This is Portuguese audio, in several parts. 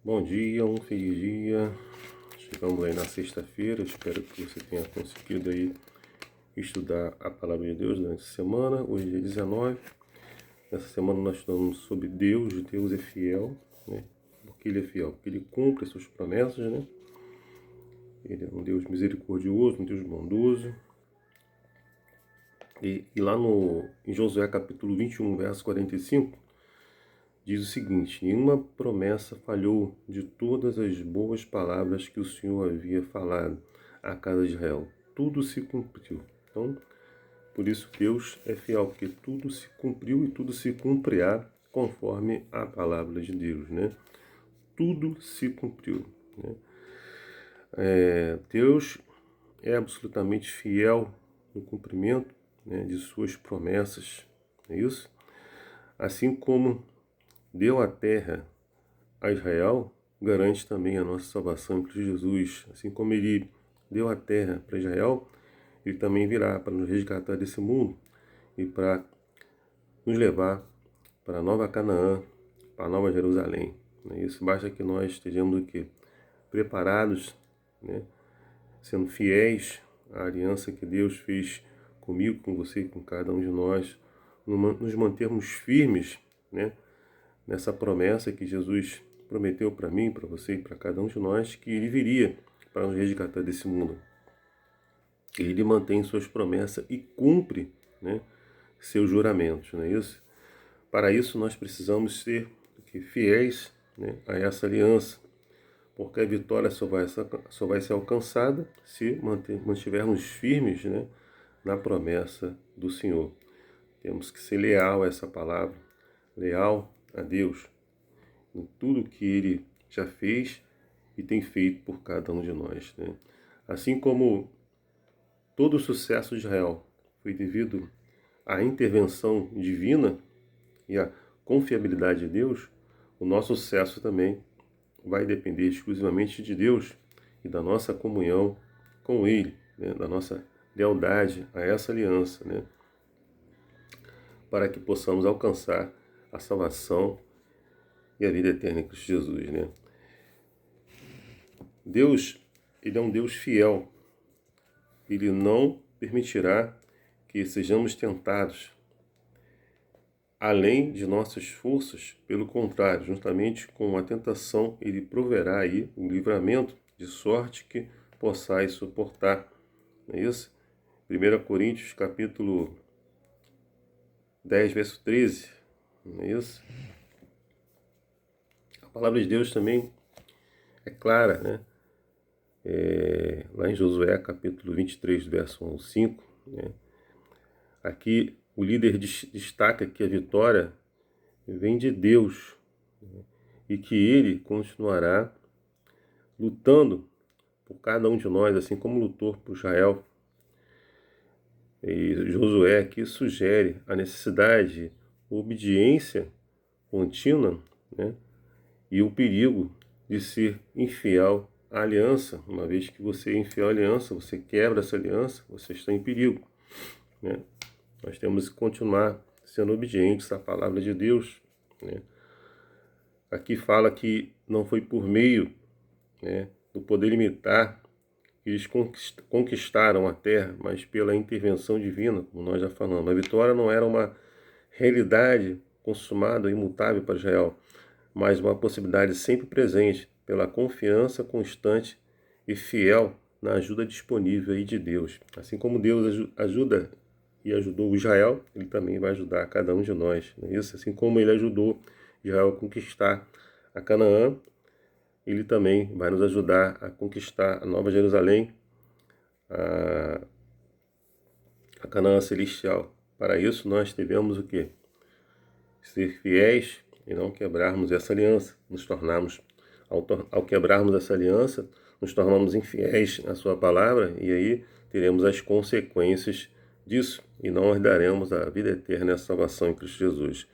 Bom dia, um feliz dia. Chegamos aí na sexta-feira. Espero que você tenha conseguido aí estudar a palavra de Deus durante a semana. Hoje é dia 19. Nessa semana nós estudamos sobre Deus. Deus é fiel, né? Porque Ele é fiel, porque Ele cumpre as suas promessas, né? Ele é um Deus misericordioso, um Deus bondoso. E lá em Josué capítulo 21, verso 45, diz o seguinte: nenhuma promessa falhou de todas as boas palavras que o Senhor havia falado à casa de Israel. Tudo se cumpriu. Então, por isso Deus é fiel, porque tudo se cumpriu e tudo se cumprirá conforme a palavra de Deus, né? Tudo se cumpriu, né? Deus é absolutamente fiel no cumprimento, né, de suas promessas, não é isso? Assim como deu a terra a Israel, garante também a nossa salvação em Cristo Jesus. Assim como Ele deu a terra para Israel, Ele também virá para nos resgatar desse mundo e para nos levar para a nova Canaã, para a nova Jerusalém. Isso basta que nós estejamos preparados, né, sendo fiéis à aliança que Deus fez comigo, com você e com cada um de nós, nos mantermos firmes, né, nessa promessa que Jesus prometeu para mim, para você e para cada um de nós, que Ele viria para nos resgatar desse mundo. Ele mantém suas promessas e cumpre, né, seus juramentos, não é isso? Para isso nós precisamos ser fiéis, né, a essa aliança, porque a vitória só vai ser alcançada se mantivermos firmes, né, na promessa do Senhor. Temos que ser leal a essa palavra, leal a Deus, em tudo que Ele já fez e tem feito por cada um de nós, né? Assim como todo o sucesso de Israel foi devido à intervenção divina e à confiabilidade de Deus, o nosso sucesso também vai depender exclusivamente de Deus e da nossa comunhão com Ele, né? Da nossa lealdade a essa aliança, né? Para que possamos alcançar a salvação e a vida eterna em Cristo Jesus, né? Deus, Ele é um Deus fiel. Ele não permitirá que sejamos tentados além de nossas forças. Pelo contrário, juntamente com a tentação, Ele proverá aí o livramento, de sorte que possais suportar. Não é isso? 1 Coríntios capítulo 10, verso 13. Não é isso? A palavra de Deus também é clara, né? Lá em Josué capítulo 23, verso 1 ao 5, né? Aqui o líder destaca que a vitória vem de Deus, né? E que Ele continuará lutando por cada um de nós, assim como lutou por Israel. E Josué aqui sugere a necessidade de obediência contínua, né? E o perigo de ser infiel à aliança. Uma vez que você é infiel à aliança, você quebra essa aliança, você está em perigo, né? Nós temos que continuar sendo obedientes à palavra de Deus, né? Aqui fala que não foi por meio, né, do poder militar que eles conquistaram a terra, mas pela intervenção divina, como nós já falamos. A vitória não era uma realidade consumada, imutável para Israel, mas uma possibilidade sempre presente pela confiança constante e fiel na ajuda disponível aí de Deus. Assim como Deus ajuda e ajudou Israel, Ele também vai ajudar cada um de nós, não é isso? Assim como Ele ajudou Israel a conquistar a Canaã, Ele também vai nos ajudar a conquistar a Nova Jerusalém, a Canaã celestial. Para isso nós devemos o quê? Ser fiéis e não quebrarmos essa aliança, ao quebrarmos essa aliança, nos tornamos infiéis à sua palavra e aí teremos as consequências disso e não herdaremos a vida eterna e a salvação em Cristo Jesus.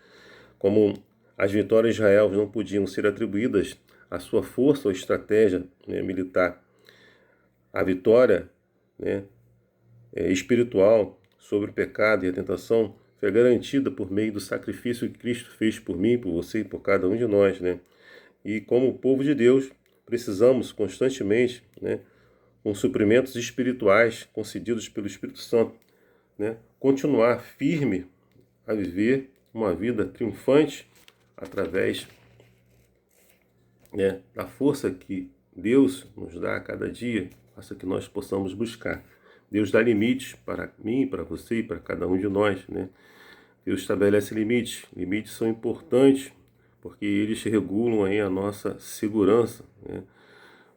Como as vitórias de Israel não podiam ser atribuídas à sua força ou estratégia, né, militar, a vitória, né, espiritual sobre o pecado e a tentação foi garantida por meio do sacrifício que Cristo fez por mim, por você e por cada um de nós, né? E como povo de Deus, precisamos constantemente, né, com suprimentos espirituais concedidos pelo Espírito Santo, né, continuar firme a viver uma vida triunfante através, né, da força que Deus nos dá a cada dia, faça que nós possamos buscar. Deus dá limites para mim, para você e para cada um de nós, né? Deus estabelece limites. Limites são importantes porque eles regulam aí a nossa segurança, né?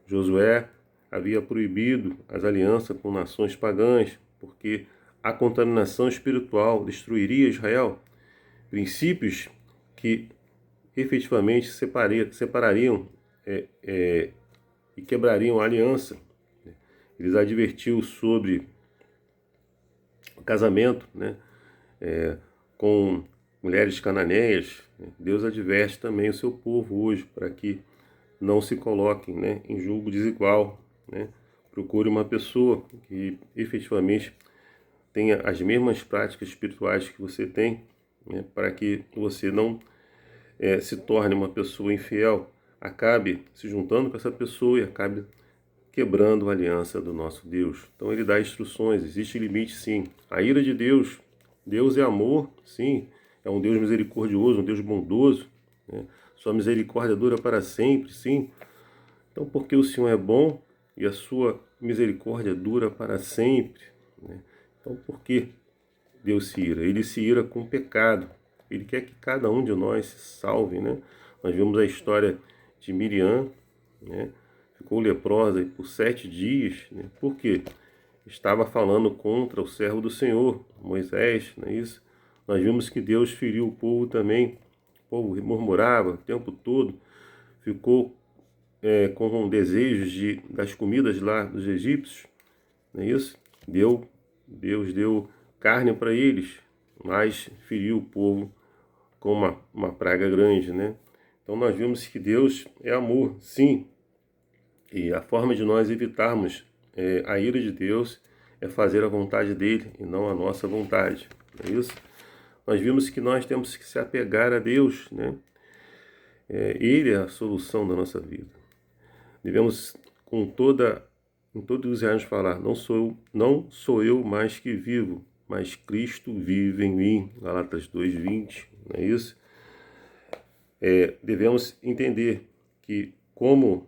Josué havia proibido as alianças com nações pagãs porque a contaminação espiritual destruiria Israel. Princípios que efetivamente separariam e quebrariam a aliança. Eles advertiu sobre o casamento, né, com mulheres cananeias. Deus adverte também o seu povo hoje para que não se coloquem, né, em julgo desigual, né? Procure uma pessoa que efetivamente tenha as mesmas práticas espirituais que você tem, né, para que você não se torne uma pessoa infiel, acabe se juntando com essa pessoa e acabe quebrando a aliança do nosso Deus. Então ele dá instruções, existe limite sim. A ira de Deus, Deus é amor, sim, é um Deus misericordioso, um Deus bondoso, né? Sua misericórdia dura para sempre, sim. Então porque o Senhor é bom e a sua misericórdia dura para sempre, né? Então por que Deus se ira? Ele se ira com o pecado. Ele quer que cada um de nós se salve, né? Nós vimos a história de Miriam, né? Ficou leprosa por 7 dias, né? Por quê? Estava falando contra o servo do Senhor, Moisés, não é isso? Nós vimos que Deus feriu o povo também. O povo murmurava o tempo todo, ficou com desejos das comidas lá dos egípcios, não é isso? Deus deu carne para eles, mas feriu o povo com uma praga grande, né? Então nós vimos que Deus é amor, sim, e a forma de nós evitarmos a ira de Deus é fazer a vontade dele e não a nossa vontade, não é isso? Nós vimos que nós temos que se apegar a Deus, né? Ele é a solução da nossa vida. Devemos em todos os anos falar, não sou eu mais que vivo, mas Cristo vive em mim, Galatas 2:20, não é isso? Devemos entender que como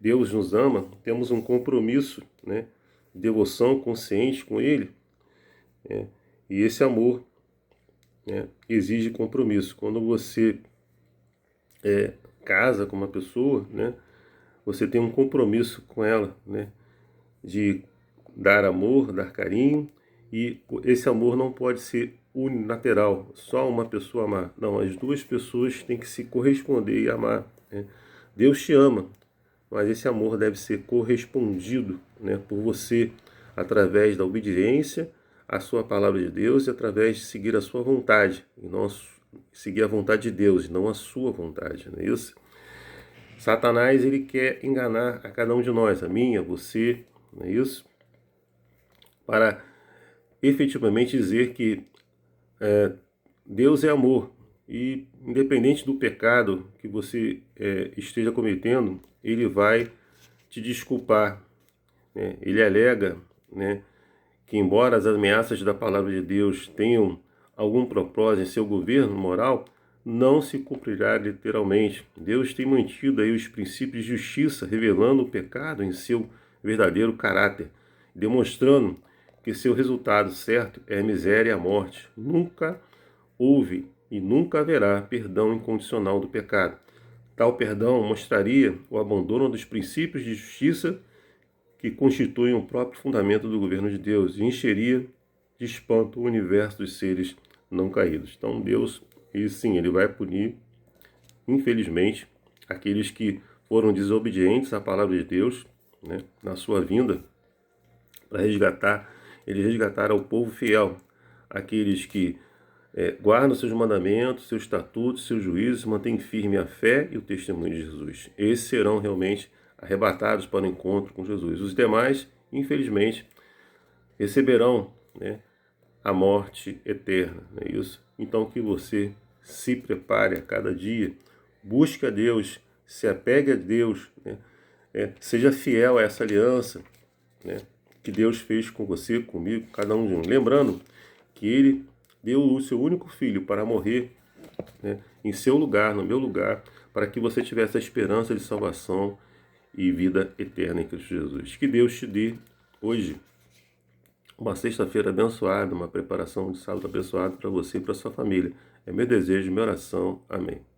Deus nos ama, temos um compromisso, né, de devoção consciente com Ele, né, e esse amor, né, exige compromisso. Quando você casa com uma pessoa, né, você tem um compromisso com ela, né, de dar amor, dar carinho, e esse amor não pode ser unilateral, só uma pessoa amar. Não, as duas pessoas têm que se corresponder e amar, né? Deus te ama, mas esse amor deve ser correspondido, né, por você através da obediência à sua palavra de Deus e através de seguir a sua vontade, e não seguir a vontade de Deus, e não a sua vontade, não é isso? Satanás, ele quer enganar a cada um de nós, a mim, a você, não é isso? Para efetivamente dizer que Deus é amor e independente do pecado que você esteja cometendo, ele vai te desculpar, né? Ele alega, né, que embora as ameaças da palavra de Deus tenham algum propósito em seu governo moral, não se cumprirá literalmente. Deus tem mantido aí os princípios de justiça, revelando o pecado em seu verdadeiro caráter, demonstrando que seu resultado certo é a miséria e a morte. Nunca houve e nunca haverá perdão incondicional do pecado. Tal perdão mostraria o abandono dos princípios de justiça que constituem o próprio fundamento do governo de Deus e encheria de espanto o universo dos seres não caídos. Então Deus, ele vai punir, infelizmente, aqueles que foram desobedientes à palavra de Deus, né, na sua vinda, para ele resgatar ao povo fiel, aqueles que guardam seus mandamentos, seus estatutos, seus juízos, mantêm firme a fé e o testemunho de Jesus. Esses serão realmente arrebatados para o encontro com Jesus. Os demais, infelizmente, receberão, né, a morte eterna, não é isso? Então que você se prepare a cada dia busque a Deus, se apegue a Deus, né? Seja fiel a essa aliança, né, que Deus fez com você, comigo, cada um de nós. Lembrando que Ele deu o seu único filho para morrer, né, em seu lugar, no meu lugar, para que você tivesse a esperança de salvação e vida eterna em Cristo Jesus. Que Deus te dê hoje uma sexta-feira abençoada, uma preparação de sábado abençoado para você e para sua família. É meu desejo, minha oração. Amém.